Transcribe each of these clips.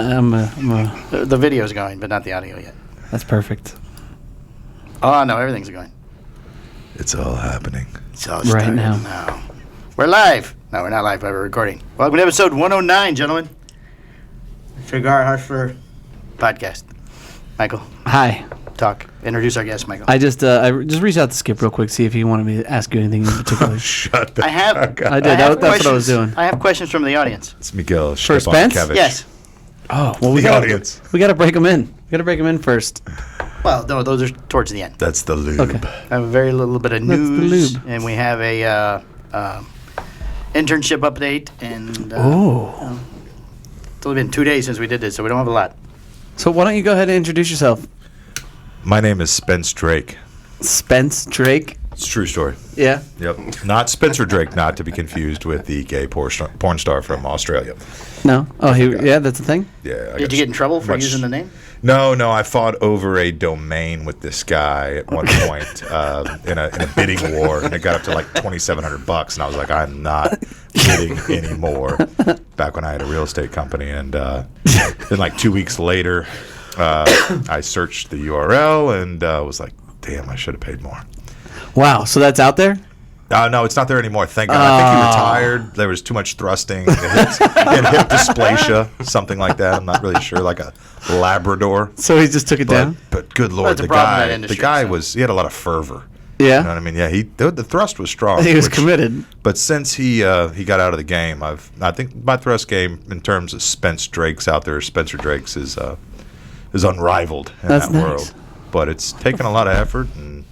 The video's going, but not the audio yet. That's perfect. Oh, no, everything's going. It's all happening. It's all Right starting now. We're live. No, we're not live, but we're recording. Welcome to episode 109, gentlemen. Cigar Hustler Podcast. Michael, Hi. talk. Introduce our guest, Michael. I just reached out to Skip real quick, see if he wanted me to ask you anything in particular. Shut the I have. fuck up. I did. That's what I was doing. I have questions from the audience. It's Miguel For Spence? Stepankevich. Yes. Oh, well, we The got audience. to break them in. We got to break them in first. Well, no, those are towards the end. That's the lube. Okay. I have a very little bit of That's the news, lube. and we have a internship update, and it's only been 2 days since we did this, so we don't have a lot. So why don't you go ahead and introduce yourself? My name is Spence Drake. Spence Drake. It's a true story. Yeah. Yep. Not Spencer Drake, not to be confused with the gay porn star from Australia. No. Oh, yeah, that's the thing. Yeah. Did you get in trouble for using the name? No. I fought over a domain with this guy at one point in a bidding war, and it got up to like $2,700, and I was like, I'm not bidding anymore. Back when I had a real estate company, and then like 2 weeks later, I searched the URL and was like, damn, I should have paid more. Wow. So that's out there? No, it's not there anymore. Thank God. I think he retired. There was too much thrusting. He had hip dysplasia, something like that. I'm not really sure, like a Labrador. So he just took it down? But good Well, Lord, it's a the problem in that guy industry, he had a lot of fervor. Yeah. You know what I mean? Yeah, the thrust was strong. He was committed. But since he got out of the game, I think my thrust game in terms of Spence Drakes out there, Spencer Drakes is unrivaled in That's that nice. world. But it's taken a lot of effort and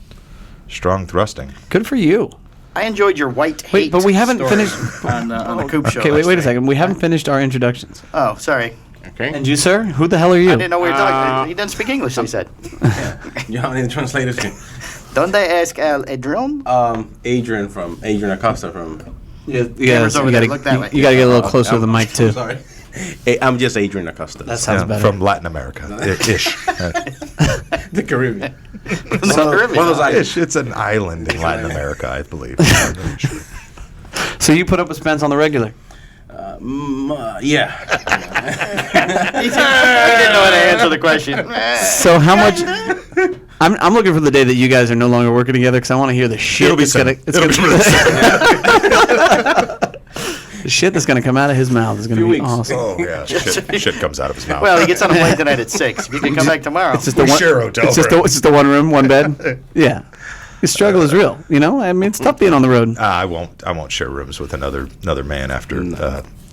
strong thrusting. Good for you. I enjoyed your white hate. Wait, but we haven't story finished- on the Coop show. Okay, wait last a night. second. We haven't finished our introductions. Oh, sorry. Okay. And you, sir? Who the hell are you? I didn't know we were talking. He doesn't speak English, he said. You have any translators? Donde es el Adrian? Adrian Acosta from. Yeah, Camera's over there. Look that way. You got to get a little closer to the mic, too. I'm sorry. Hey, I'm just Adrian Acosta. That sounds better. From Latin America, ish. the Caribbean. Caribbean. One of those Ish. It's an island in Latin America, I believe. So you put up with Spence on the regular? Yeah. He didn't know how to answer the question. So how much? I'm looking for the day that you guys are no longer working together because I want to hear the shit. It'll be that's gonna, soon. it's It'll be gonna, the shit that's gonna come out of his mouth is gonna Few be weeks. awesome. Oh yeah, shit comes out of his mouth. Well, he gets on a plane tonight at 6. If you can come back tomorrow. It's just the one. share a hotel It's just the one room, one bed. Yeah, the struggle is real. You know, I mean, it's tough being on the road. I won't share rooms with another man after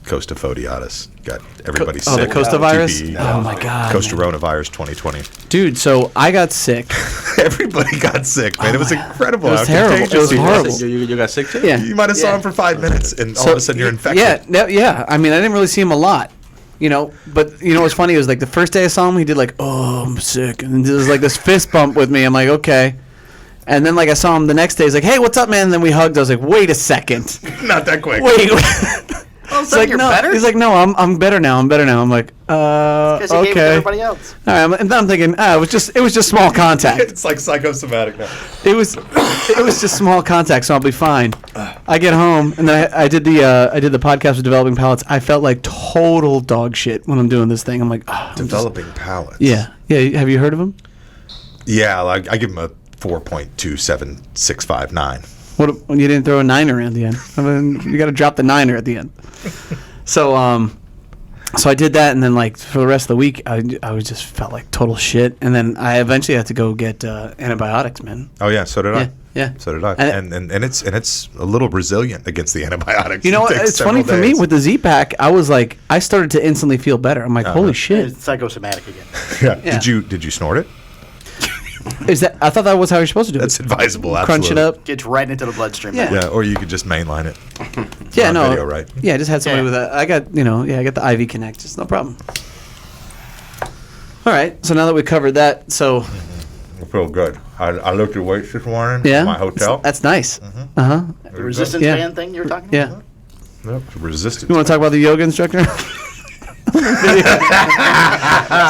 Costa Fodiatis got everybody sick. Oh, the Costa virus? TB, Oh my God, Costa man. Coronavirus 2020. Dude, so I got sick. Everybody got sick, man. It was incredible. It was how terrible. contagious It was he horrible. You got sick too? Yeah. You might have saw him for 5 minutes, and all of a sudden you're infected. Yeah. I mean, I didn't really see him a lot, you know. But you know what's funny? It was like the first day I saw him, he did like, "Oh, I'm sick," and there was like this fist bump with me. I'm like, okay. And then like I saw him the next day. He's like, "Hey, what's up, man?" And then we hugged. I was like, "Wait a second, Not that quick. wait." Oh, He's like, you're no. better? He's like, "No, I'm better now. I'm better now." I'm like, Because he gave it to okay. everybody else. All right. And then I'm thinking, it was just small contact. It's like psychosomatic now. It was just small contact, so I'll be fine. I get home and then I did the podcast with Developing Palates. I felt like total dog shit when I'm doing this thing. I'm like, Developing palates. Yeah. Have you heard of him? Yeah, like I give him a 4.27659. What when you didn't throw a niner at the end? I mean, you got to drop the niner at the end. So I did that, and then like for the rest of the week, I was just felt like total shit, and then I eventually had to go get antibiotics, man. Oh yeah, so did I. Yeah. So did I. And- And it's a little resilient against the antibiotics. You know It what? takes It's funny several for me days. with the Z-Pack. I was like, I started to instantly feel better. I'm like, holy shit! It's psychosomatic again. Yeah. Yeah. Did you snort it? Is that? I thought that was how you're supposed to do That's it. advisable. Crunch it absolutely. up. Gets right into the bloodstream. Yeah. Yeah, or you could just mainline it. Yeah, on no. video, right? Yeah, I just had somebody Yeah. with a. I got I got the IV Connect. It's no problem. All right. So now that we covered that, so I feel good. I looked at weights this morning yeah, at my hotel. That's nice. The resistance Yeah. band thing you were talking Yeah. about? Yep, resistance. You want to talk about the yoga instructor?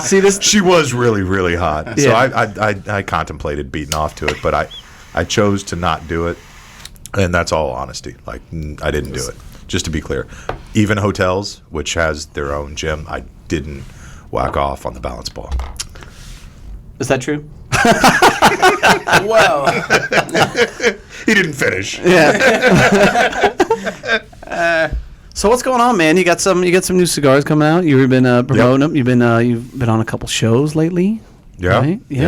See this? She was really, really hot. So Yeah. I contemplated beating off to it, but I chose to not do it. And that's all honesty. Like, I didn't do it. Just to be clear. Even hotels, which has their own gym, I didn't whack off on the balance ball. Is that true? Well, He didn't finish. Yeah. So what's going on, man? You got some new cigars coming out. You've been promoting them. You've been on a couple shows lately. Yeah. Right? Yeah.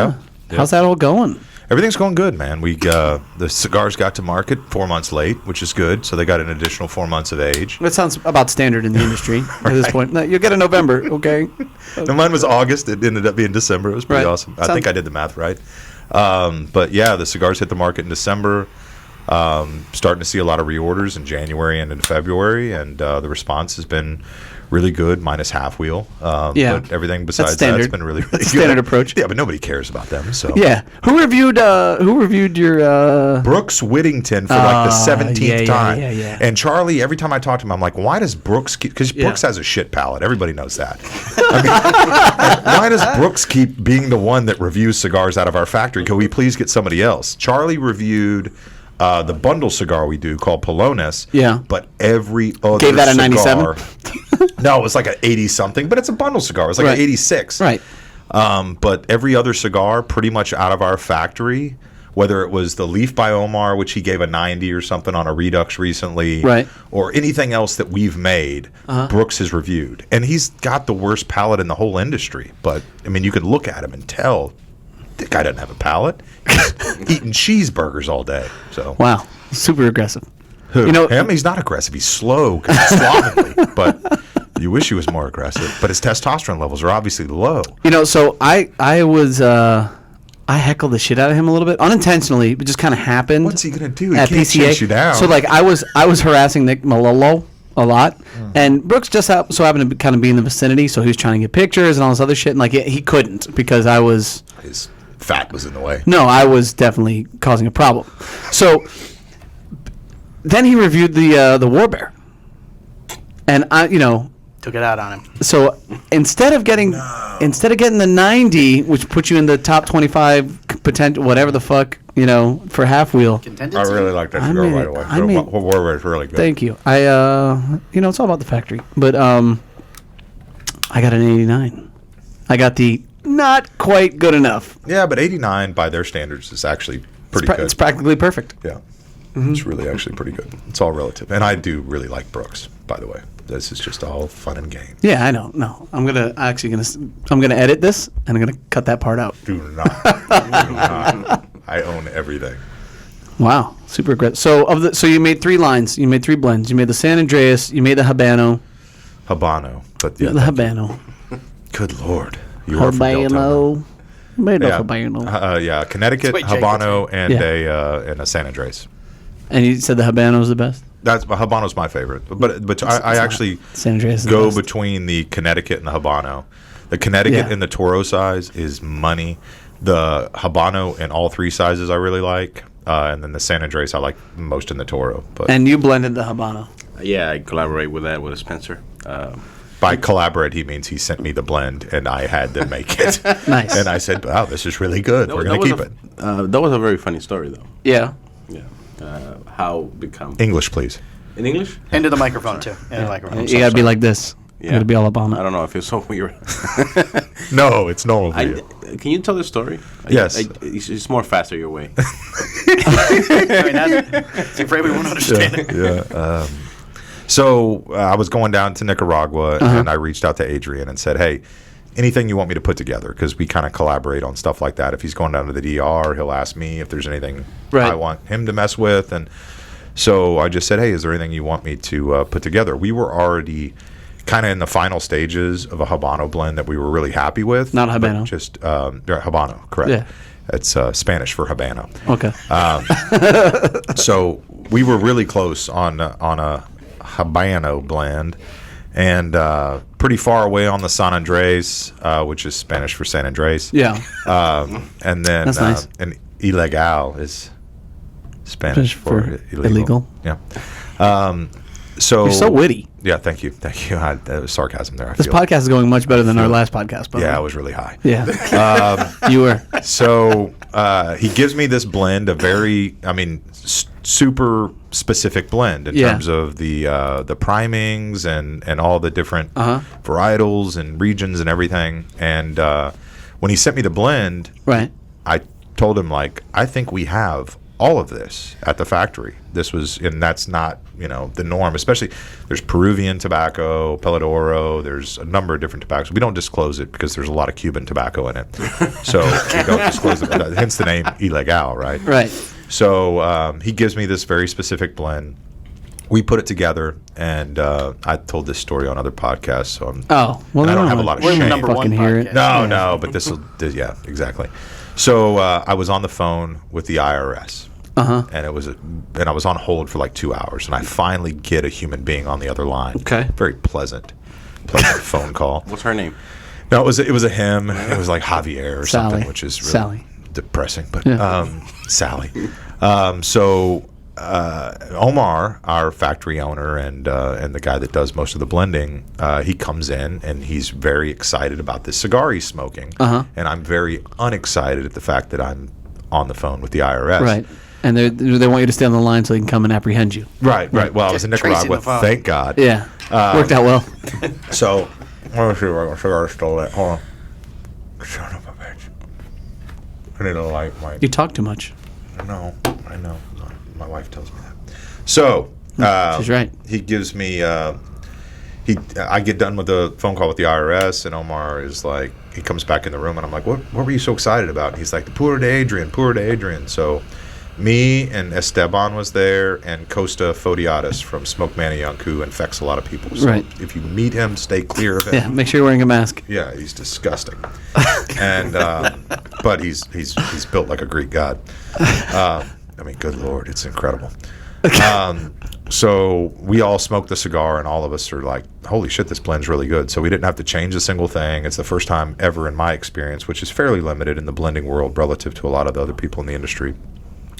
Yeah. How's that all going? Everything's going good, man. The cigars got to market 4 months late, which is good. So they got an additional 4 months of age. That sounds about standard in the industry at this point. No, you'll get a November, okay? And mine was August. It ended up being December. It was pretty Right. awesome. I think I did the math right. But yeah, the cigars hit the market in December. Starting to see a lot of reorders in January and in February, and the response has been really good, minus half wheel. Yeah. But everything besides standard. that's been really, really That's good. standard approach. Yeah, but nobody cares about them. So Yeah. Who reviewed your Brooks Whittington for like the 17th time. yeah. And Charlie, every time I talk to him, I'm like, why does Brooks keep... Because Yeah. Brooks has a shit palate. Everybody knows that. I mean, why does Brooks keep being the one that reviews cigars out of our factory? Could we please get somebody else? Charlie reviewed the bundle cigar we do called Polonus. Yeah. But every other Gave that a 97? cigar... No, it was like an 80-something, but it's a bundle cigar. It was like Right. an 86. Right. But every other cigar, pretty much out of our factory, whether it was the Leaf by Omar, which he gave a 90 or something on a Redux recently, Right. or anything else that we've made, Brooks has reviewed. And he's got the worst palate in the whole industry. But, I mean, you could look at him and tell the guy doesn't have a palate. He's eating cheeseburgers all day. So, Wow. Super aggressive. who? You know- Him? He's not aggressive. He's slow, slovenly. But you wish he was more aggressive. But his testosterone levels are obviously low. So I heckled the shit out of him a little bit unintentionally, but just kind of happened. What's he gonna do? He at can't PCA? chase you down. So like I was harassing Nick Malolo a lot, and Brooks just so happened to kind of be in the vicinity, so he was trying to get pictures and all this other shit, and like he couldn't because I was His fat was in the way. I was definitely causing a problem. So then he reviewed the War Bear, and Took it out on him. So instead of getting the 90, which puts you in the top 25 potential, whatever the fuck, for half wheel. I Contingency. really like that I cigar made right it- away. I made- War is really good. Thank you. It's all about the factory, but I got an 89. I got the not quite good enough. Yeah, but 89 by their standards is actually pretty good. It's practically perfect. Yeah, it's really actually pretty good. It's all relative, and I do really like Brooks. By the way, this is just all fun and games. Yeah, I know. No, I'm gonna edit this and I'm gonna cut that part out. Do not. Do not. I own everything. Wow, super aggressive. So you made 3 lines. You made 3 blends. You made the San Andreas. You made the Habano. Habano, but yeah, The Habano. good lord, you are from Deltona. Habano. You made a Yeah, Habano. yeah, Connecticut That's what Jake Habano and Yeah. a San Andres. And you said the Habano's the best? Habano's my favorite, but I actually San Andreas is the go best. between the Connecticut and the Habano. The Connecticut Yeah. in the Toro size is money. The Habano in all 3 sizes I really like, and then the San Andres I like most in the Toro. But And you blended the Habano. yeah, I collaborate with that with Spencer. by collaborate he means he sent me the blend and I had to make it. Nice. And I said, "Wow, this is really good. We're going to keep it." That was a very funny story, though. Yeah. Yeah. How become English, please. in English? Into the microphone, too. Into the microphone. You gotta be like this. You Yeah. gotta be all up on I it. don't know. I feel so weird. No, it's normal for you. Can you tell the story? Yes. It's more faster your way. I mean, that's afraid we won't understand it. Yeah. So I was going down to Nicaragua, and I reached out to Adrian and said, "Hey, anything you want me to put together?" Because we kind of collaborate on stuff like that. If he's going down to the DR, he'll ask me if there's anything Right. I want him to mess with. And so I just said, "Hey, is there anything you want me to put together?" We were already kind of in the final stages of a Habano blend that we were really happy with. Not but Habano. Just Habano, correct. Yeah. It's Spanish for Habano. Okay. So we were really close on a Habano blend, and pretty far away on the San Andres, which is Spanish for San Andres. yeah. And then That's nice. and ilegal is Spanish for illegal. Yeah. So You're so witty. Yeah, thank you. There was sarcasm there. I This feel. podcast is going much better than our last podcast. By the Yeah, way. I was really high. Yeah. You were. So he gives me this blend, super specific blend in terms of the primings and all the different varietals and regions and everything. And when he sent me the blend, I told him, like, I think we have all of this at the factory. And that's not, the norm. Especially, there's Peruvian tobacco, Peladoro. There's a number of different tobaccos. We don't disclose it because there's a lot of Cuban tobacco in it. So we don't disclose it. Hence the name Ilegal, right? Right. So he gives me this very specific blend. We put it together, and I told this story on other podcasts. So I don't have a lot of shame. We're the number one podcast. No, but yeah, exactly. So I was on the phone with the IRS. And I was on hold for like 2 hours, and I finally get a human being on the other line. Okay. Very pleasant phone call. What's her name? No, it was a him. It was like Javier or Sally. something, which is really Sally. depressing. But Sally. So Omar, our factory owner and the guy that does most of the blending, he comes in and he's very excited about this cigar he's smoking, and I'm very unexcited at the fact that I'm on the phone with the IRS. Right. And they want you to stay on the line so they can come and apprehend you. Right. Well, I was in Nicaragua, thank God. Yeah. Worked out well. So, let me see if I can cigar stole that. Hold on. Son of a bitch. I need a light, Mike. You talk too much. I know. My wife tells me that. So, she's right. He gives me, I get done with the phone call with the IRS, and Omar is like, he comes back in the room, and I'm like, what were you so excited about? And he's like, the Pura de Adrian. So, me and Esteban was there, and Costa Fodiatis from Smoke Manayunk, who infects a lot of people. So if you meet him, stay clear of him. Yeah, make sure you're wearing a mask. Yeah, he's disgusting. And but he's built like a Greek god. Good Lord, it's incredible. So we all smoked the cigar, and all of us are like, holy shit, this blend's really good. So we didn't have to change a single thing. It's the first time ever in my experience, which is fairly limited in the blending world relative to a lot of the other people in the industry.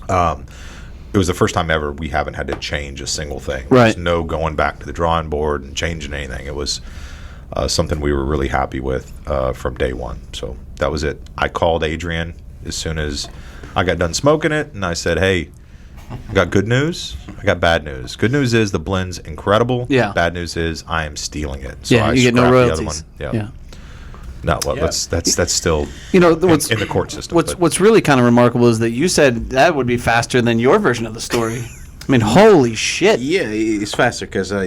It was the first time ever we haven't had to change a single thing. There's no going back to the drawing board and changing anything. It was something we were really happy with from day one. So that was it. I called Adrian as soon as I got done smoking it, and I said, hey, I got good news. I got bad news. Good news is the blend's incredible. Yeah. Bad news is I am stealing it. So you get no royalties. The other one. Yeah. No, well, that's still in the court system. What's really kind of remarkable is that you said that would be faster than your version of the story. I mean, holy shit. Yeah, it's faster because I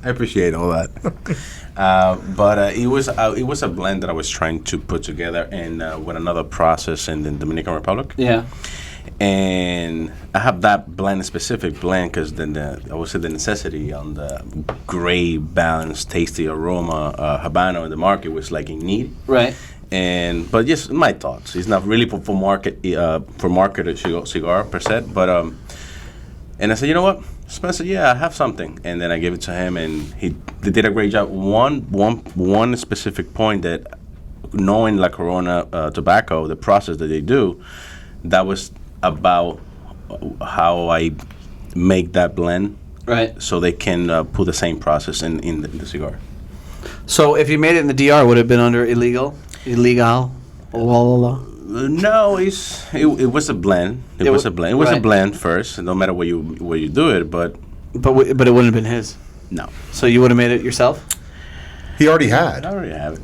appreciate all that. But it was a blend that I was trying to put together with another process in the Dominican Republic. Yeah. And I have that specific blend because then I would say the necessity on the great, balanced, tasty aroma Habano in the market was like in need. Right. But just my thoughts. It's not really for marketed cigar per se. But and I said, you know what, Spencer? Yeah, I have something. And then I gave it to him, and they did a great job. One specific point that knowing La Corona tobacco, the process that they do, that was about how I make that blend, right? So they can put the same process in the cigar. So if you made it in the DR, would it have been under illegal? La, la, la. No, it was a blend. It was a blend first. No matter where you do it, but it wouldn't have been his. No. So you would have made it yourself? He already had. I already have it.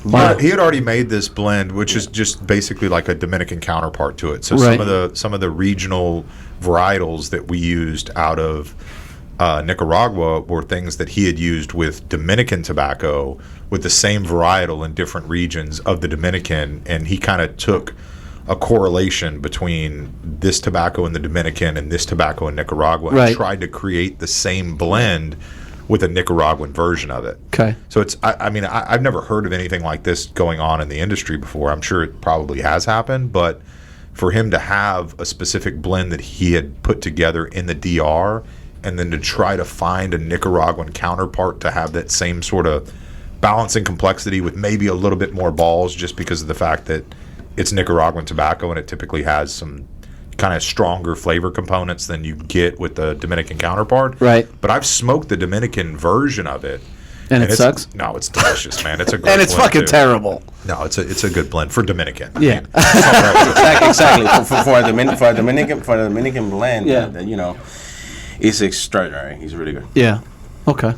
Wow. He had already made this blend, which is just basically like a Dominican counterpart to it. So some of the regional varietals that we used out of Nicaragua were things that he had used with Dominican tobacco with the same varietal in different regions of the Dominican, and he kind of took a correlation between this tobacco in the Dominican and this tobacco in Nicaragua and tried to create the same blend with a Nicaraguan version of it. Okay. So it's, I've never heard of anything like this going on in the industry before. I'm sure it probably has happened, but for him to have a specific blend that he had put together in the DR and then to try to find a Nicaraguan counterpart to have that same sort of balancing complexity with maybe a little bit more balls just because of the fact that it's Nicaraguan tobacco and it typically has some kind of stronger flavor components than you get with the Dominican counterpart. Right. But I've smoked the Dominican version of it. And it sucks? No, it's delicious, man. It's a great and it's blend, fucking too. terrible. No, it's a good blend for Dominican. Yeah. Exactly. For a Dominican blend, it's extraordinary. He's really good. Yeah. Okay.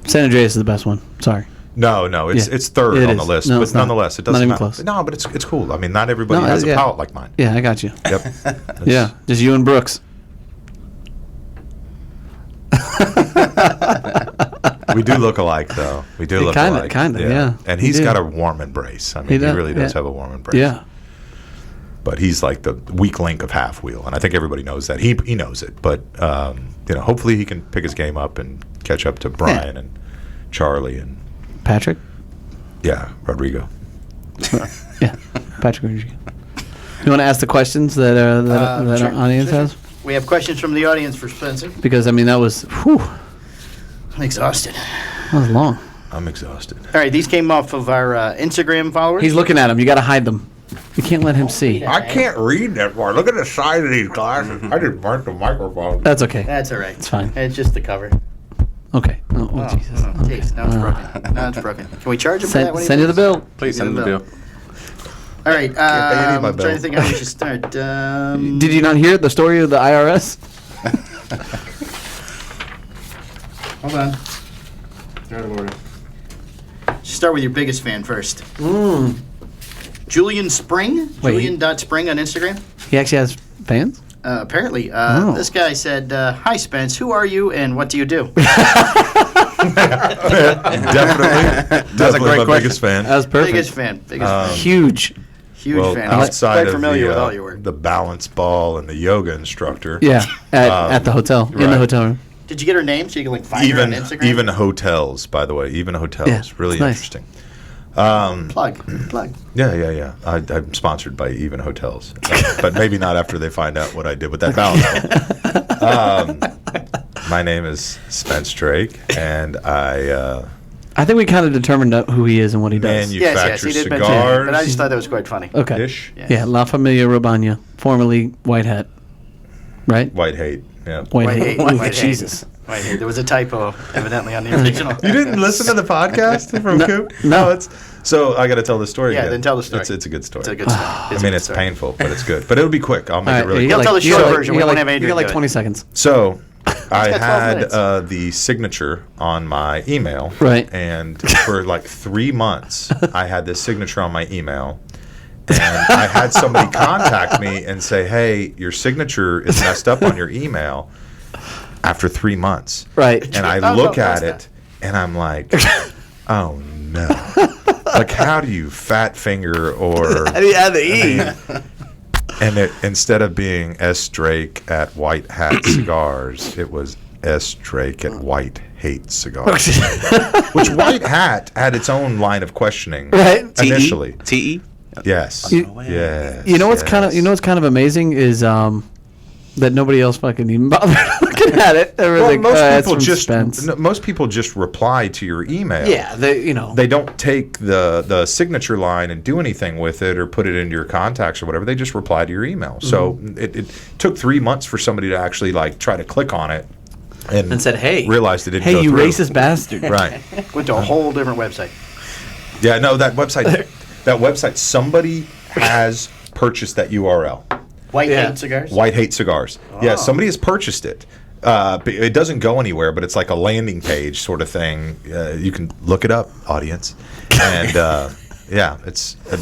San Andreas is the best one. Sorry. No, it's third It on the is. list, No, but it's not. nonetheless, it doesn't Not even matter. close. No, but it's cool. I mean, not everybody No, has a yeah. palate like mine. Yeah, I got you. Yep. Yeah, just you and Brooks. We do look alike, though. We do look alike. Kinda, yeah. And We he's do. got a warm embrace. I mean, he does, really does yeah. have a warm embrace. Yeah. But he's like the weak link of Half Wheel, and I think everybody knows that. He knows it, but hopefully he can pick his game up and catch up to Brian and Charlie and Patrick? Rodrigo. Yeah, Patrick Rodriguez. You want to ask the questions that Sure. our audience has? We have questions from the audience for Spencer. Because, I mean, that was, I'm exhausted. that was long. I'm exhausted. All right, these came off of our Instagram followers. He's looking at them. You got to hide them. You can't let him see. I can't read that far. Look at the size of these glasses. I just burnt the microphone. That's okay. That's all right. It's fine. It's just the cover. Okay. Oh, Jesus. Oh, geez, now it's broken. Now it's broken. Can we charge him for that? Send you the bill. Please send the bill. All right. pay any of my I'm trying to bills. think how we should start. Did you not hear the story of the IRS? Hold on. Out of order. Start with your biggest fan first. Julian Spring. Wait. Julian.Spring on Instagram. He actually has fans? Apparently, Oh. this guy said, "Hi Spence, who are you and what do you do?" Definitely great my question. biggest fan. That was perfect. Biggest fan. Biggest fan. Huge. Huge Well, fan. I'm outside quite of familiar with all the, your work. the balance ball and the yoga instructor, Yeah, at the hotel, in the right. hotel room. Did you get her name so you can find her on Instagram? even hotels, by the way, even hotels, Yeah, really it's nice. interesting. plug. Yeah. I'm sponsored by Even Hotels, but maybe not after they find out what I did with that balance ball. My name is Spence Drake, and I I think we kind of determined who he is and what he does. Yes, manufacture he did mention it, cigars. but I just thought that was quite funny. Okay. Ish. Yeah, La Familia Robaina, formerly White Hat. Right? White hate. Yeah. White Hat. White Ooh, Hat. Jesus. Right here, there was a typo evidently on the original. You didn't listen to the podcast from Coop? No. It's so I got to tell the story. Yeah, again. then tell the story. It's a good story. It's a good story. I mean, it's painful, but it's good. But it'll be quick. I'll make it really you quick. got tell the you short got version. You We got won't like, have Adrian you got like do it. 20 seconds. So I got 12 had minutes. the signature on my email. Right. And for like 3 months, I had this signature on my email. And I had somebody contact me and say, hey, your signature is messed up on your email after 3 months. Right. And I Oh, look no, at that's it and I'm like, oh no. Like, how do you fat finger or. How do you add the E? And it, instead of being S. Drake at White Hat Cigars, it was S. Drake at White Hate Cigars. Which White Hat had its own line of questioning Right. initially. T.E.? Yes. You- Yes. You know what's yes. kind of amazing is that nobody else fucking even bothered looking at it. They were Well, like, most it's people from just Spence. most people just reply to your email. Yeah, They don't take the signature line and do anything with it or put it into your contacts or whatever. They just reply to your email. So Mm-hmm. it took 3 months for somebody to actually like try to click on it and said, hey, realized it didn't hey, go you through. racist bastard. Right. Went to a whole different website. Yeah, no, that website, somebody has purchased that URL. White Yeah. Hate Cigars? White Hate Cigars. Yeah, somebody has purchased it. But it doesn't go anywhere, but it's like a landing page sort of thing. You can look it up, audience. And yeah,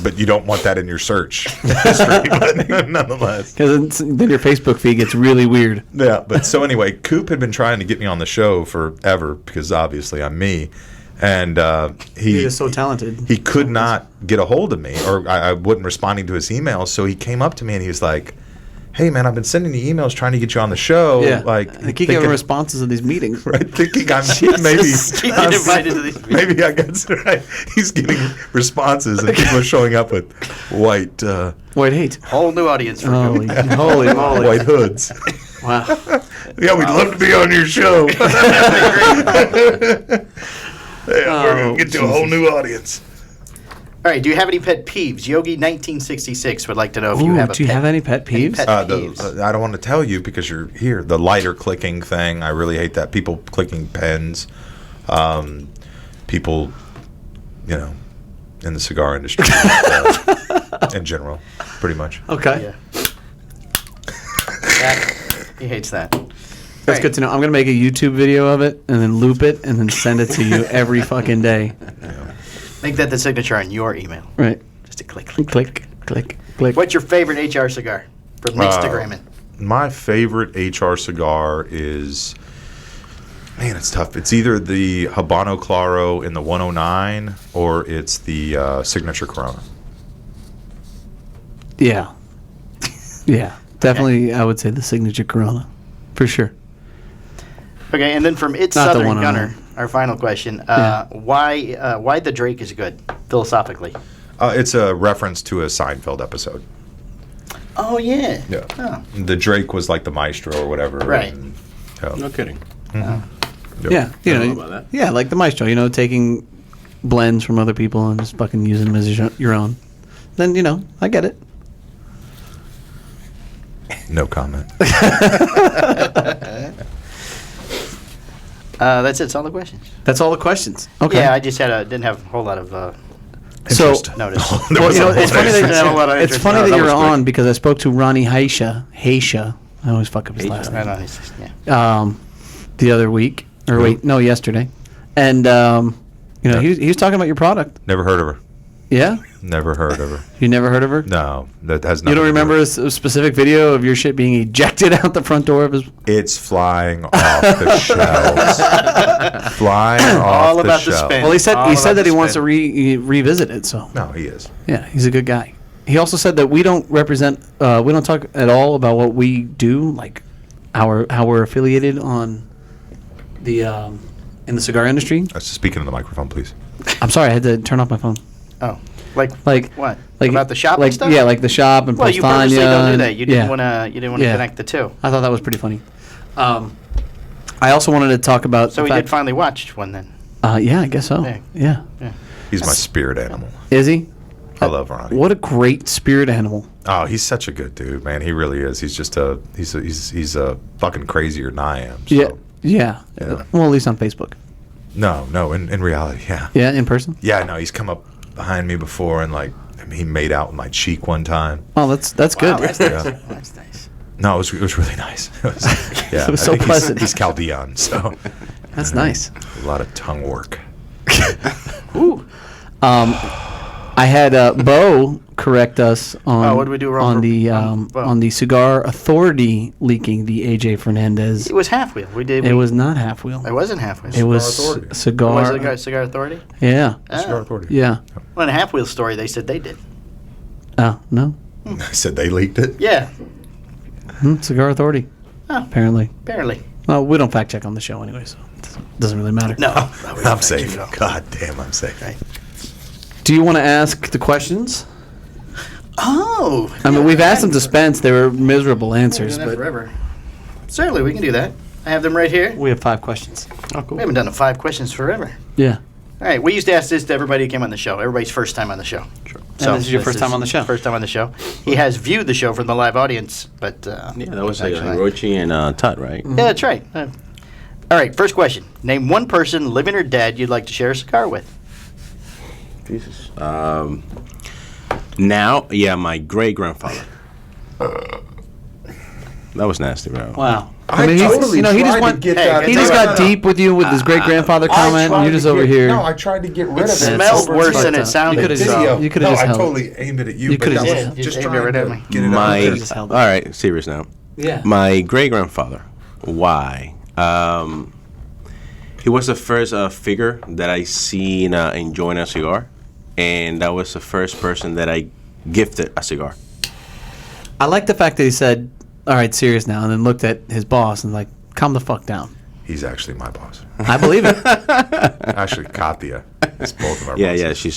but you don't want that in your search history, but nonetheless. Because then your Facebook feed gets really weird. Yeah, but so anyway, Coop had been trying to get me on the show forever because obviously I'm me. And He is so talented. he could not get a hold of me, or I wasn't responding to his emails. So he came up to me and he was like, "Hey, man, I've been sending you emails trying to get you on the show. Yeah, Like, I keep getting responses of these meetings. right? Thinking I'm maybe Get invited to these meetings. maybe I guess right. He's getting responses and people are showing up with white White hate. Whole new audience for Holy, Coop. holy moly! white hoods. Wow. Yeah, we'd love to be on your show. Yeah, we're gonna get to a whole new audience. All right, do you have any pet peeves? Yogi1966 would like to know if you Ooh, have a do you pet. have any pet any peeves? pet peeves? I don't want to tell you because you're here. The lighter clicking thing, I really hate that. People clicking pens. People, in the cigar industry in general, pretty much. Okay. Yeah. He hates that. That's good to know. I'm going to make a YouTube video of it and then loop it and then send it to you every fucking day. Make that the signature on your email. Right. Just a click. Click. What's your favorite HR cigar from Instagramming? My favorite HR cigar is, man, it's tough. It's either the Habano Claro in the 109 or it's the Signature Corona. Yeah. Yeah. Definitely, I would say the Signature Corona. For sure. Okay, and then from It's Not the Southern 109. Gunner, our final question. Yeah. Why the Drake is good, philosophically? It's a reference to a Seinfeld episode. Oh, yeah. Yeah. Oh. The Drake was like the maestro or whatever. Right. And, No kidding. Yep. Yeah. You I don't know, know about that. yeah, like the maestro, taking blends from other people and just fucking using them as your own. Then, I get it. No comment. That's it. It's all the questions. That's all the questions. Okay. Yeah, I just didn't have a whole lot of So, notice. There well, was a whole it's funny thing. Didn't have a lot of it's interest. funny No, that that you're was quick. on because I spoke to Ronnie Haisha. I always fuck up his last I name. know, yeah. The other week, or yesterday, and he was talking about your product. Never heard of her. Yeah, Never heard of her. you never heard of her. No, that has You nothing don't to do remember with a specific video of your shit being ejected out the front door of his? It's flying off the shelves. Flying All off about the shelves. spin. Well, he said All he about said that the he wants to spin. revisit it. So No, he is. yeah, he's a good guy. He also said that we don't represent. We don't talk at all about what we do, like how we're affiliated on the in the cigar industry. Speaking in the microphone, please. I'm sorry, I had to turn off my phone. Oh, like What? About the shop like, and stuff? Yeah, like the shop and Well, you purposely Postania don't do and- that. You didn't yeah. want to. You didn't want to Yeah. connect the two. I thought that was pretty funny. I also wanted to talk about. So the we fact- did finally watch one then. Yeah, I guess so. Yeah. Yeah. He's my spirit animal. Is he? I love Ronnie. What a great spirit animal. Oh, he's such a good dude, man. He really is. He's just he's a fucking crazier than I am. So. Yeah. Yeah. Well, at least on Facebook. No, in reality, yeah. Yeah, in person. Yeah, no, he's come up behind me before and he made out with my cheek one time. Oh, that's Wow, good. that's Yeah. nice. That's nice. No, it was really nice. It was, yeah, It was I so think pleasant. He's Chaldean, so That's nice. a lot of tongue work. Ooh. I had Bo correct us on Oh, what did we do wrong on for- the Bo? on the Cigar Authority leaking the AJ Fernandez. It was half wheel. It was not half wheel. It wasn't half wheel. It was Authority. cigar. Was it Cigar Authority? Yeah, Cigar Oh. Authority. yeah. Well, in a half wheel story, they said they did. Oh no, I said they leaked it. Yeah. Cigar Authority. Oh. Apparently. Apparently. Well, we don't fact check on the show anyway, so it doesn't really matter. No. I'm safe. God damn, I'm safe. Right. Do you want to ask the questions? Oh. I mean, we've asked them to Spence. They were miserable answers, We've done that but forever. Certainly, we can do that. I have them right here. we have 5 questions. Oh, cool. We haven't done the 5 questions forever. Yeah. All right, we used to ask this to everybody who came on the show. Everybody's first time on the show. Sure. And this is your first time on the show. First time on the show. He has viewed the show from the live audience, but Yeah, that was actually- Rochi and Tut, right? Yeah, that's right. All right, first question. Name one person, living or dead, you'd like to share a cigar with. Jesus. Now, yeah, my great grandfather. That was nasty, bro. Wow. I mean, he's- totally he tried just to went. get Hey, that. he He just No, got deep with you with his great grandfather comment, and you're just over here. No, I tried to get rid of it. Smelled Over worse to than the it sounded. You could've so- just- you could've no, just I held it. totally aimed it at you. You but could've that just- was Yeah, you just aimed it trying right to at me. get it My, out just there. held all it. right, serious now. Yeah. My great grandfather. Why? He was the first figure that I seen enjoying a cigar, and that was the first person that I gifted a cigar. I like the fact that he said, "All right, serious now," and then looked at his boss and like, "Calm the fuck down." He's actually my boss. I believe it. Actually, Katya is both of our Yeah, bosses. yeah, she's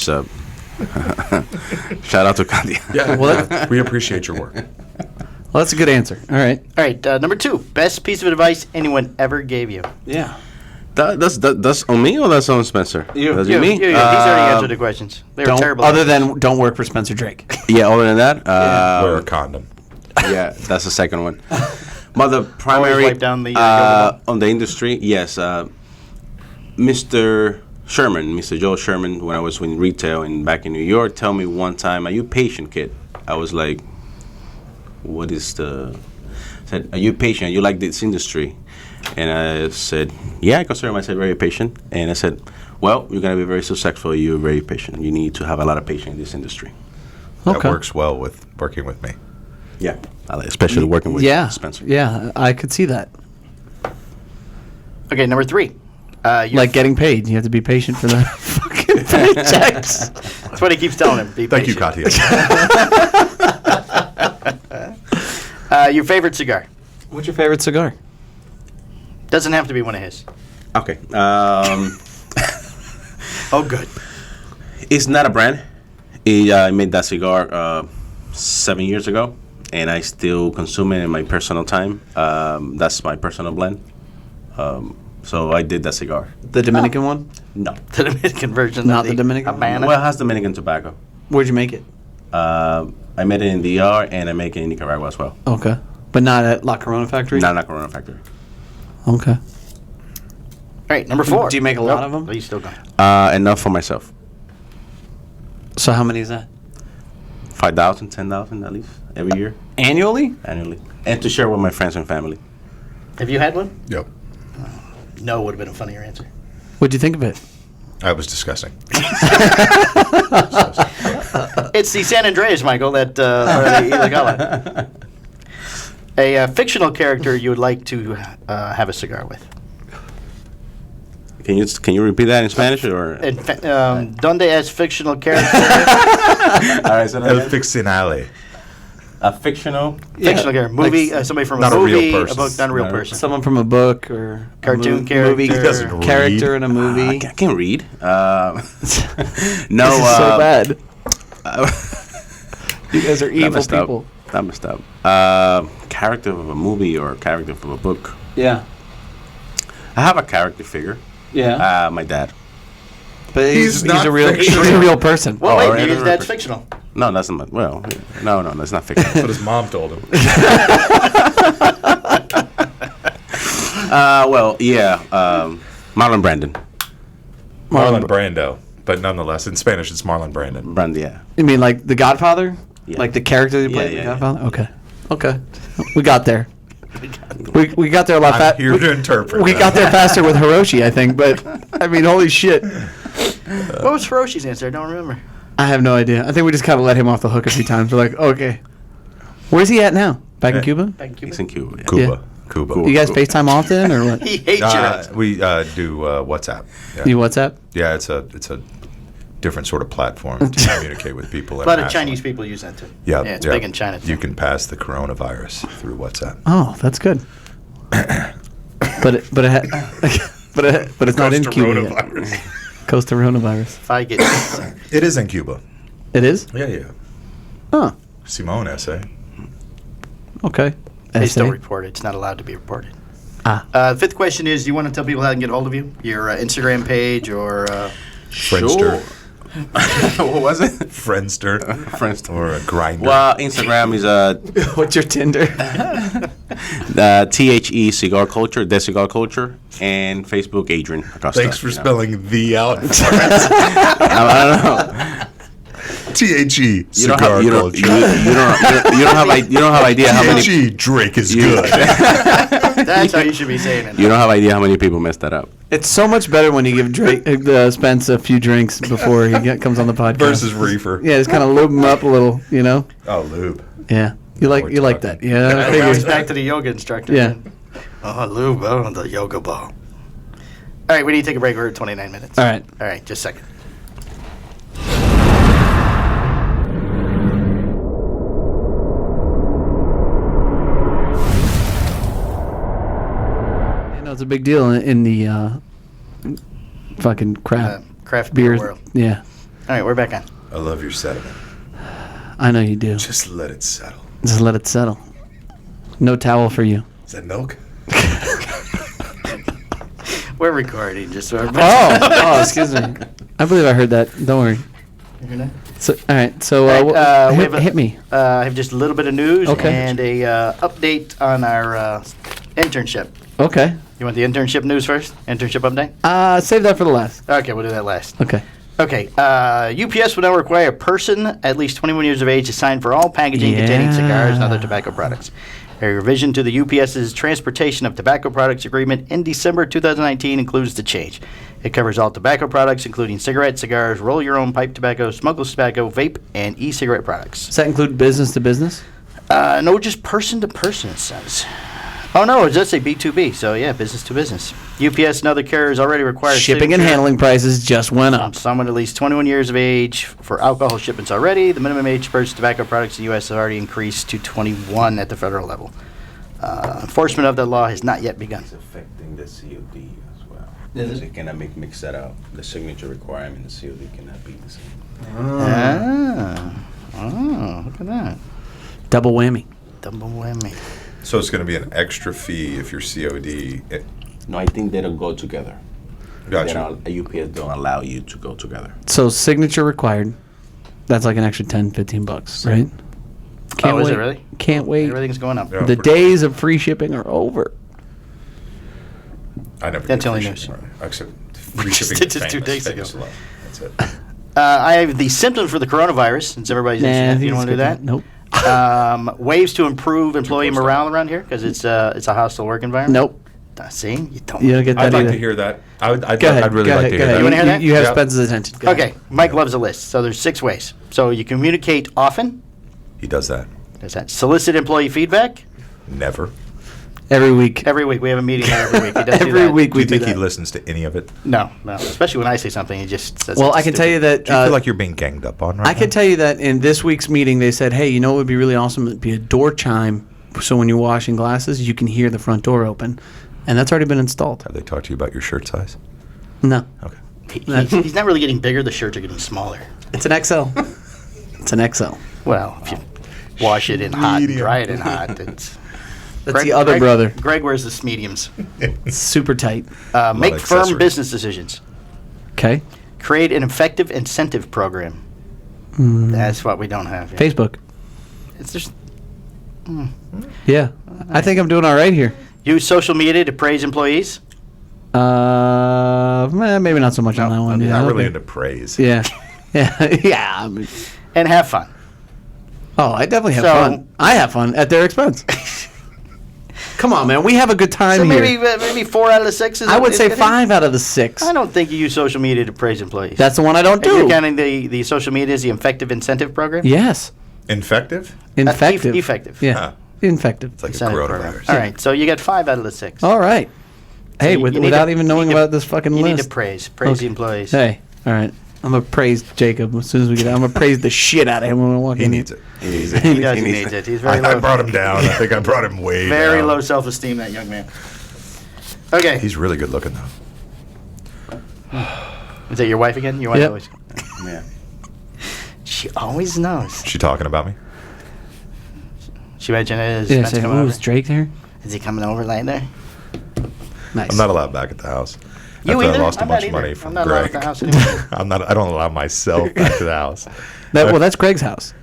shout out to Katya. Yeah, Well, we appreciate your work. Well, that's a good answer. All right. All right, number 2. Best piece of advice anyone ever gave you. Yeah. That's on me or that's on Spencer? That's You, me. he's already answered the questions. They were terrible. Other than don't work for Spencer Drake. Yeah, other than that, Wear a condom. yeah, that's the second one. But the primary wipe down the, gum. on the industry, yes, Mr. Sherman, Mr. Joe Sherman, when I was in retail and back in New York, tell me one time, "Are you patient, kid?" I was like, "What is the?" I said, "Are you patient? You like this industry?" And I said, "Yeah, I consider myself very patient." And I said, "Well, you're gonna be very successful. You're very patient. You need to have a lot of patience in this industry." That works well with working with me. Yeah, especially working with Spencer. Yeah, I could see that. Okay, number 3. Like getting paid. You have to be patient for the fucking paychecks. That's what he keeps telling him. Be Thank you, patient. Katia. Your favorite cigar? What's your favorite cigar? Doesn't have to be one of his. Okay. Oh, good. It's not a brand. I made that cigar 7 years ago, and I still consume it in my personal time. That's my personal blend. So I did that cigar. The Dominican one? No. The Dominican version. Not of the Dominican? Habana. Well, it has Dominican tobacco. Where'd you make it? I made it in DR, and I make it in Nicaragua as well. Okay. But not at La Corona Factory? Not Corona Factory. Okay. All right, number 4. Do you make a lot of them? Oh, you still going. Enough for myself. So how many is that? 5,000, 10,000 at least every year, Annually? annually. And to share with my friends and family. Have you had one? Yep. No would have been a funnier answer. What'd you think of it? That was disgusting. It's the San Andreas, Michael, that or the Illegala. A fictional character you would like to have a cigar with. Can you repeat that in Spanish or? Donde es fictional character? All right, so El Ficcionale. a fictional. Fictional character. Movie, Like somebody from not a a real movie, person. about not a real Not a- person. Someone from a book or Cartoon movie character. He doesn't read. character in a movie. I can read. No, This is so bad. You guys are evil messed people. That messed up. Character of a movie or character from a book. Yeah. I have a character figure. Yeah. My dad. But He's not a real fictional. he's a real person. Well, Oh, wait, right, maybe his right, dad's right. fictional. No, that's not. Well, no, that's not fictional. That's what his mom told him. Marlon Brandon. Marlon Brando. But nonetheless, in Spanish, it's Marlon Brandon. Yeah. You mean like The Godfather? Yeah. Like the character you Yeah, played in yeah, The yeah. Godfather? Okay. We got there. We got there a lot I'm faster. here to interpret We that. got there faster with Hiroshi, I think. But I mean, holy shit! What was Hiroshi's answer? I don't remember. I have no idea. I think we just kind of let him off the hook a few times. We're like, okay, where's he at now? Back in Cuba? Thank you. He's in Cuba. Yeah. Cuba. Cuba. You guys FaceTime often or what? He hates your answer. We do WhatsApp. Yeah. You WhatsApp? Yeah, it's a different sort of platform to communicate with people. A lot of internationally. Chinese people use that too. Yeah, it's yeah. big in China too. You can pass the coronavirus through WhatsApp. Oh, that's good. but it's not in Cuba yet. Costa coronavirus. If I get It is in Cuba. It is? Yeah, yeah. Oh, Simone essay. okay. they still Essay. report it. It's not allowed to be reported. Ah. Fifth question is: do you want to tell people how they can get a hold of you? Your Instagram page or Friendster. What was it? Friendster. Friendster. Or a grinder. Well, Instagram is What's your Tinder? THE Cigar Culture, The Cigar Culture, and Facebook Adrian Acosta. Thanks for spelling the out. I don't know. THE You don't cigar have you don't, culture. you don't have idea how many THE Drake is good. that's how you should be saying it. you don't have idea how many people messed that up. It's so much better when you give Drake, Spence a few drinks before he comes on the podcast. Versus reefer. Yeah, just kind of lube him up a little, you know? Oh, lube. Yeah. You like talking. that. Yeah. I Now he's figured. back to the yoga instructor. Yeah. Oh, lube on the yoga ball. All right, we need to take a break. We're at 29 minutes. All right. All right, just a second. I know it's a big deal in the fucking craft Craft beer beer. world. Yeah. All right, we're back on. I love your sediment. I know you do. Just let it settle. Just let it settle. No towel for you. Is that milk? We're recording, just so everybody. Oh, excuse me. I believe I heard that. Don't worry. You hear that? So, all right. So, All right, we have a- hit me. I have just a little bit of news Okay. and a update on our internship. Okay. You want the internship news first? Internship update? Save that for the last. Okay, we'll do that last. Okay. Okay, UPS will now require a person at least 21 years of age to sign for all packaging containing cigars and other tobacco products. A revision to the UPS's Transportation of Tobacco Products Agreement in December 2019 includes the change. It covers all tobacco products, including cigarettes, cigars, roll-your-own pipe tobacco, smokeless tobacco, vape, and e-cigarette products. Does that include business to business? No, just person to person, it says. Oh, no, it does say B2B, so yeah, business to business. UPS and other carriers already require Shipping and handling prices just went up. Someone at least 21 years of age for alcohol shipments already. The minimum age to purchase tobacco products in the U.S. has already increased to 21 at the federal level. Enforcement of that law has not yet begun. It's affecting the COD as well. Is it? They cannot mix that up. The signature requirement, the COD cannot be the same. Look at that. Double whammy. Double whammy. So it's going to be an extra fee if you're COD. No, I think they don't go together. Gotcha. UPS don't allow you to go together. So signature required. That's like an extra $10, $15, right? Can't Is wait. it really? Can't wait. Everything's going up. Yeah. The days of free shipping are over. I never That's get only free news. shipping. Except free just shipping. did this 2 days ago. Love. That's it. I have the symptoms for the coronavirus, since everybody's interested. You don't want to do that? Nope. Ways to improve employee morale around here, because it's a hostile work environment. Nope. See? You don't. You don't get that I'd like either. to hear that. I'd Go ahead. really go like ahead, to go hear ahead. that. You wanna hear that? You have Yeah. Spencer's attention. Go Okay, ahead. Mike loves a list. So there's 6 ways. So you communicate often. He does that. There's that. Solicit employee feedback. Never. Every week. Every week. We have a meeting there every week. He does do Every that. week Do we you do think he that. listens to any of it? No. Especially when I say something, he just says Well, something I can tell you stupid. that. Do you feel like you're being ganged up on right I now? can tell you that in this week's meeting, they said, hey, you know what would be really awesome? It'd be a door chime. So when you're washing glasses, you can hear the front door open. And that's already been installed. Have they talked to you about your shirt size? No. Okay. He's not really getting bigger. The shirts are getting smaller. It's an XL. It's an XL. Well, if you wash it in hot and Medium. dry it in hot, it's... That's the other brother. Greg wears the mediums. It's super tight. Make firm accessories. business decisions. Okay. Create an effective incentive program. That's what we don't have yet. Facebook. It's just Yeah. I think I'm doing all right here. use social media to praise employees. Maybe not so much on that one. I'm Yeah. not really okay. into praise. Yeah. Yeah. Yeah. I mean, And have fun. oh, I definitely have So- fun. I have fun at their expense. Come on, man. We have a good time So here. maybe 4 out of the 6 is... I would is say good. 5 out of the 6. I don't think you use social media to praise employees. That's the one I don't If you're do. counting the social media as the effective incentive program? Yes. Infective? Infective. Effective. Yeah. Huh. Infective. It's like Incentive a program. coronavirus. All right, so you got 5 out of the 6. All right. Hey, you need without to- even you knowing need to- about this fucking You list. need to praise Okay. the employees. Hey. All right. I'm going to praise Jacob as soon as we get out. I'm going to praise the shit out of him when we walk He in. needs it. He needs it. He does. He needs it. He's very I low. brought him down. I think I brought him way Very down. low self-esteem, that young man. Okay. He's really good looking, though. Is that your wife again? Your wife Yep. always. Yeah. She always knows. Is she talking about me? She mentioned it. Is Yeah, Spencer say, coming oh, over? is Drake there? Is he coming over later? Nice. I'm not allowed back at the house. You After either? I lost a I'm bunch not of money either. from I'm not allowed Greg. at the house anymore. I don't allow myself back to the house. Well, that's Greg's house.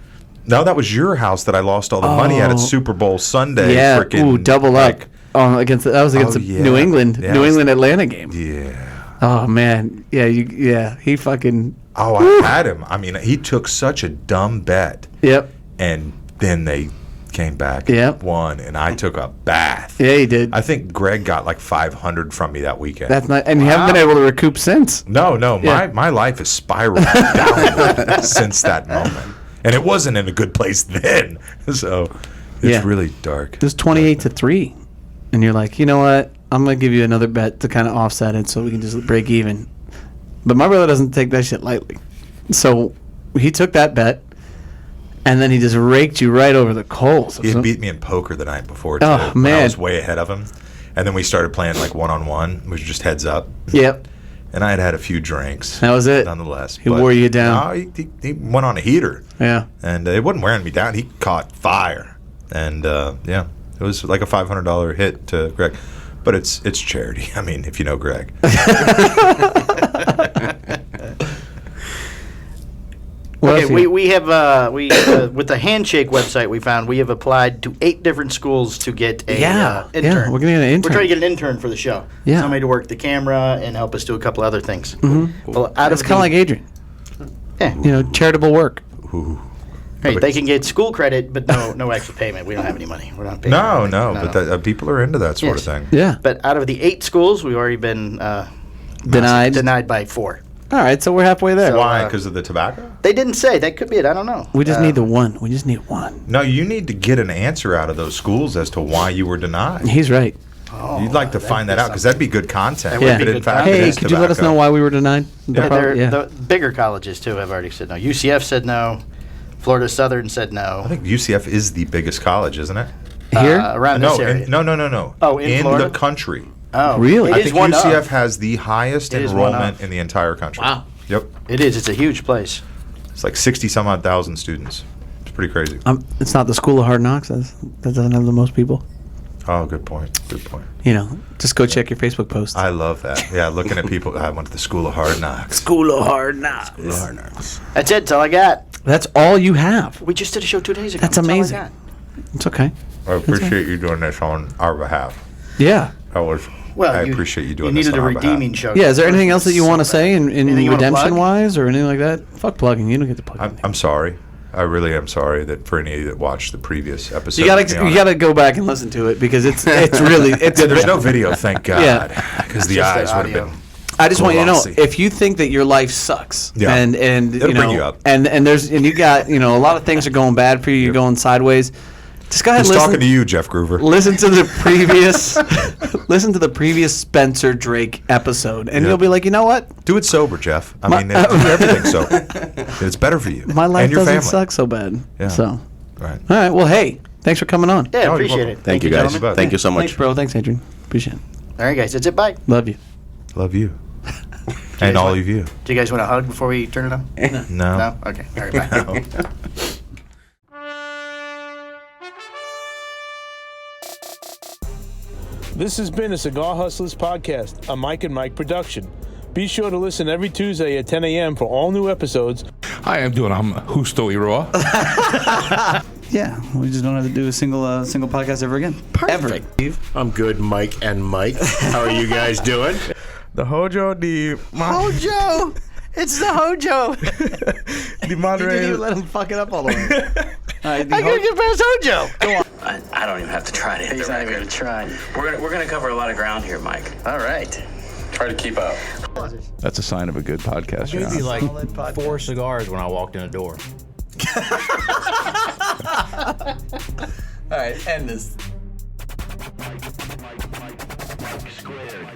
No, that was your house that I lost all the money at Oh. Super Bowl Sunday. Yeah. Frickin', Ooh, double up. like, Against that was against Oh, the yeah. New England Yeah, New it was- England Atlanta game. Yeah. Oh man, yeah, he fucking. Oh, I had him. I mean, he took such a dumb bet, Yep. and then they came back Yep. and won, and I took a bath. Yeah, he did. I think Greg got like 500 from me that weekend. That's not, and you haven't been able to recoup since. No, Yeah. my life has spiraled downward since that moment, and it wasn't in a good place then. So it's Yeah. really dark. It was 28-3, and you're like, you know what? I'm gonna give you another bet to kind of offset it, so we can just break even. But my brother doesn't take that shit lightly, so he took that bet, and then he just raked you right over the coals. He had beat me in poker the night before. Too, Oh, when I man. was way ahead of him, and then we started playing like 1-on-1, which was just heads up. Yep, And I had had a few drinks. that was it. Nonetheless, He wore you down. No, he went on a heater, Yeah. and it wasn't wearing me down. He caught fire, and yeah, it was like a $500 hit to Greg. But it's charity. I mean, if you know Greg. What else Okay, you- we have with the Handshake website we found we have applied to 8 different schools to get a intern. we're gonna get an intern. We're trying to get an intern for the show. Yeah. Somebody to work the camera and help us do a couple other things. Well, It's kind of like Adrian. yeah. You know, charitable work. Hey, they can get school credit, but no extra payment. We don't have any money. We're not paying. No, but that, people are into that sort Yes. of thing. Yeah. But out of the 8 schools, we've already been Denied. by 4. All right, so we're halfway there. Why? Because of the tobacco? They didn't say. That could be it. I don't know. We just need the one. We just need one. No, you need to get an answer out of those schools as to why you were denied. He's right. You'd like to find that out because that'd be good content. That would Yeah. be But in good fact, content. it Hey, is could you let us tobacco. know why we were denied? The bigger colleges too have already said no. UCF said no. Florida Southern said no. I think UCF is the biggest college, isn't it? Here? Around No, this area. no. Oh, in Florida? the country. Oh, Really? It I is think one UCF of. has the highest It is one enrollment of. in the entire country. Wow. Yep. It is. It's a huge place. It's like 60 some odd thousand students. It's pretty crazy. It's not the School of Hard Knocks. That doesn't have the most people. Oh, good point. Good point. You know, just go check your Facebook posts. I love that. Yeah, looking at people. I went to the School of Hard Knocks. School of Hard Knocks. That's it. That's all I got. That's all you have. We just did a show 2 days ago. That's all I amazing. got. It's okay. I appreciate you doing this on our behalf. Yeah. Well, I appreciate you doing You this needed on a our redeeming behalf. show. Yeah, is there anything else that you want to say in Anything you wanna redemption plug? wise or anything like that? Fuck plugging. You don't get to plug. anything. I'm sorry. I really am sorry that for any of you that watched the previous episode. You with me on it. gotta go back and listen to it because it's really it's Yeah, there's no video, thank God. Yeah. Because the Just eyes that would have audio. been. I just want you to know glossy. if you think that your life sucks Yeah. and It'll you know bring you up. and you got a lot of things are going bad for you, you're going sideways. Just go ahead Who's and talking to listen. you, Jeff Groover? Listen to the previous Spencer Drake episode, and Yeah. you'll be like, you know what? Do it sober, Jeff. I mean, do everything sober. It's better for you. My life and your doesn't family. suck so bad. Yeah. So, Right. all right. Well, hey, thanks for coming on. Yeah, you're appreciate welcome. it. Thank you, guys. gentlemen. Thank you so much. Thanks, bro. Thanks, Adrian. Appreciate it. All right, guys. That's it. Bye. Love you. Love you. And all of you. Do you guys want a hug before we turn it on? No. No? Okay. All right, bye. This has been a Cigar Hustlers Podcast, a Mike and Mike production. Be sure to listen every Tuesday at 10 a.m. for all new episodes. Hi, I'm Justo Iroa. Yeah, we just don't have to do a single podcast ever again. Ever. I'm good, Mike and Mike. How are you guys doing? The Hojo Hojo! It's the Hojo! the You Monterey. didn't even let him fuck it up all the way. All right, I gotta get past Hojo. Go on. I don't even have to try to hit He's the not even record. gonna try. We're gonna cover a lot of ground here, Mike. All right. Try to keep up. That's a sign of a good podcast. Maybe John. like 4 cigars when I walked in the door. All right, end this. Mike Squared.